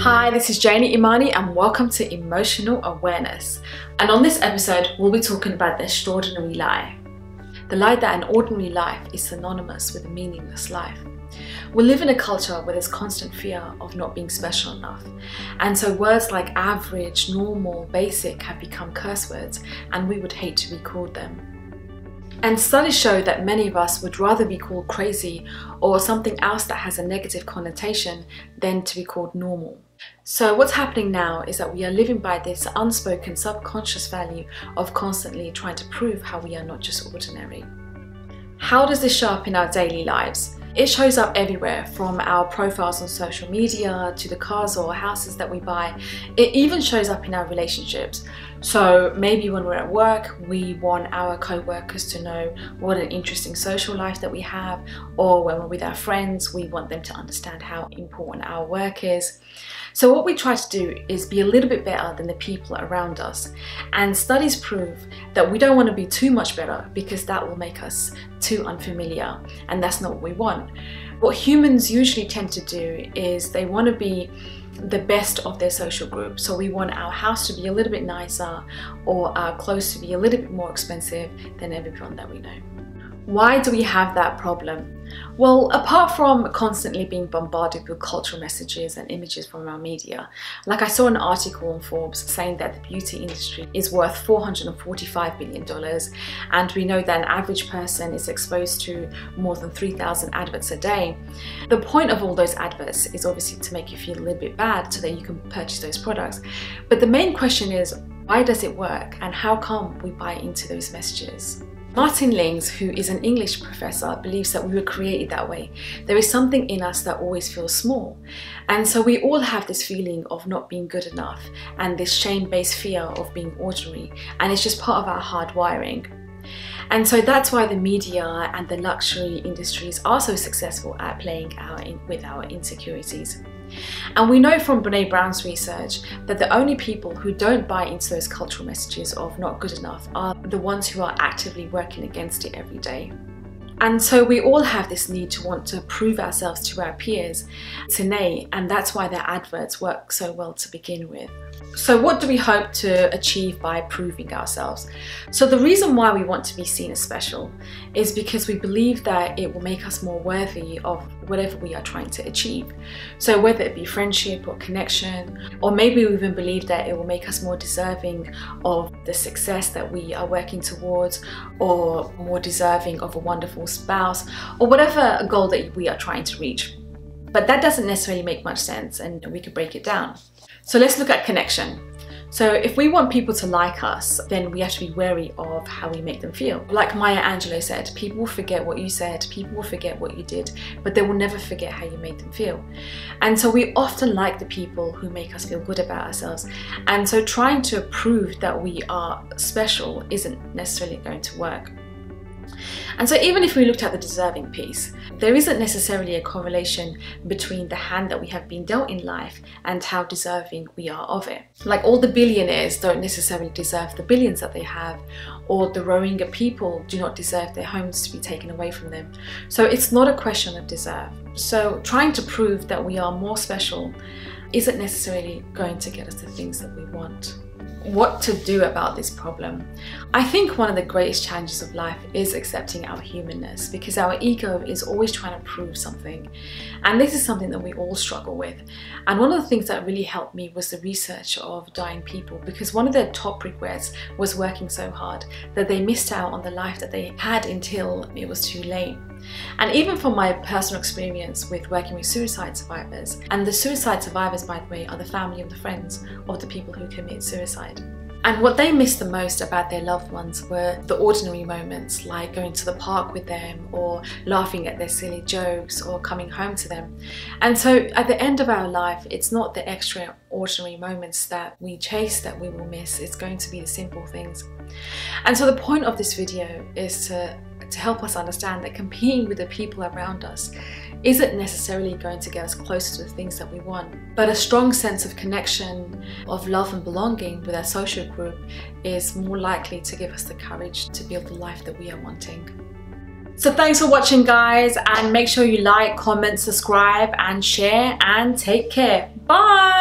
Hi, this is Janie Imani and welcome to Emotional Awareness. And on this episode, we'll be talking about the extraordinary lie. The lie that an ordinary life is synonymous with a meaningless life. We live in a culture where there's constant fear of not being special enough. And so words like average, normal, basic have become curse words, and we would hate to be called them. And studies show that many of us would rather be called crazy or something else that has a negative connotation than to be called normal. So what's happening now is that we are living by this unspoken subconscious value of constantly trying to prove how we are not just ordinary. How does this show up in our daily lives? It shows up everywhere, from our profiles on social media to the cars or houses that we buy. It even shows up in our relationships. So maybe when we're at work, we want our co-workers to know what an interesting social life that we have, or when we're with our friends, we want them to understand how important our work is. So what we try to do is be a little bit better than the people around us. And studies prove that we don't want to be too much better because that will make us too unfamiliar, and that's not what we want. What humans usually tend to do is they want to be the best of their social group. So we want our house to be a little bit nicer or our clothes to be a little bit more expensive than everyone that we know. Why do we have that problem? Well, apart from constantly being bombarded with cultural messages and images from our media, like I saw an article on Forbes saying that the beauty industry is worth $445 billion, and we know that an average person is exposed to more than 3,000 adverts a day. The point of all those adverts is obviously to make you feel a little bit bad so that you can purchase those products. But the main question is, why does it work, and how come we buy into those messages? Martin Lings, who is an English professor, believes that we were created that way. There is something in us that always feels small. And so we all have this feeling of not being good enough and this shame-based fear of being ordinary. And it's just part of our hard wiring. And so that's why the media and the luxury industries are so successful at playing with our insecurities. And we know from Brené Brown's research that the only people who don't buy into those cultural messages of not good enough are the ones who are actively working against it every day. And so we all have this need to want to prove ourselves to our peers, to Nay, and that's why their adverts work so well to begin with. So what do we hope to achieve by proving ourselves? So the reason why we want to be seen as special is because we believe that it will make us more worthy of whatever we are trying to achieve. So whether it be friendship or connection, or maybe we even believe that it will make us more deserving of the success that we are working towards, or more deserving of a wonderful spouse, or whatever goal that we are trying to reach. But that doesn't necessarily make much sense, and we could break it down. So let's look at connection. So if we want people to like us, then we have to be wary of how we make them feel. Like Maya Angelou said, people will forget what you said, people will forget what you did, but they will never forget how you made them feel. And so we often like the people who make us feel good about ourselves. And so trying to prove that we are special isn't necessarily going to work. And so even if we looked at the deserving piece, there isn't necessarily a correlation between the hand that we have been dealt in life and how deserving we are of it. Like all the billionaires don't necessarily deserve the billions that they have, or the Rohingya people do not deserve their homes to be taken away from them. So it's not a question of deserve. So trying to prove that we are more special isn't necessarily going to get us the things that we want. What to do about this problem? I think one of the greatest challenges of life is accepting our humanness, because our ego is always trying to prove something, and this is something that we all struggle with. And one of the things that really helped me was the research of dying people, because one of their top regrets was working so hard that they missed out on the life that they had until it was too late. And even from my personal experience with working with suicide survivors, and the suicide survivors, by the way, are the family and the friends of the people who commit suicide. And what they missed the most about their loved ones were the ordinary moments, like going to the park with them, or laughing at their silly jokes, or coming home to them. And so at the end of our life, it's not the extraordinary moments that we chase that we will miss, it's going to be the simple things. And so the point of this video is to help us understand that competing with the people around us isn't necessarily going to get us closer to the things that we want. But a strong sense of connection, of love and belonging with our social group is more likely to give us the courage to build the life that we are wanting. So thanks for watching, guys, and make sure you like, comment, subscribe and share, and take care. Bye!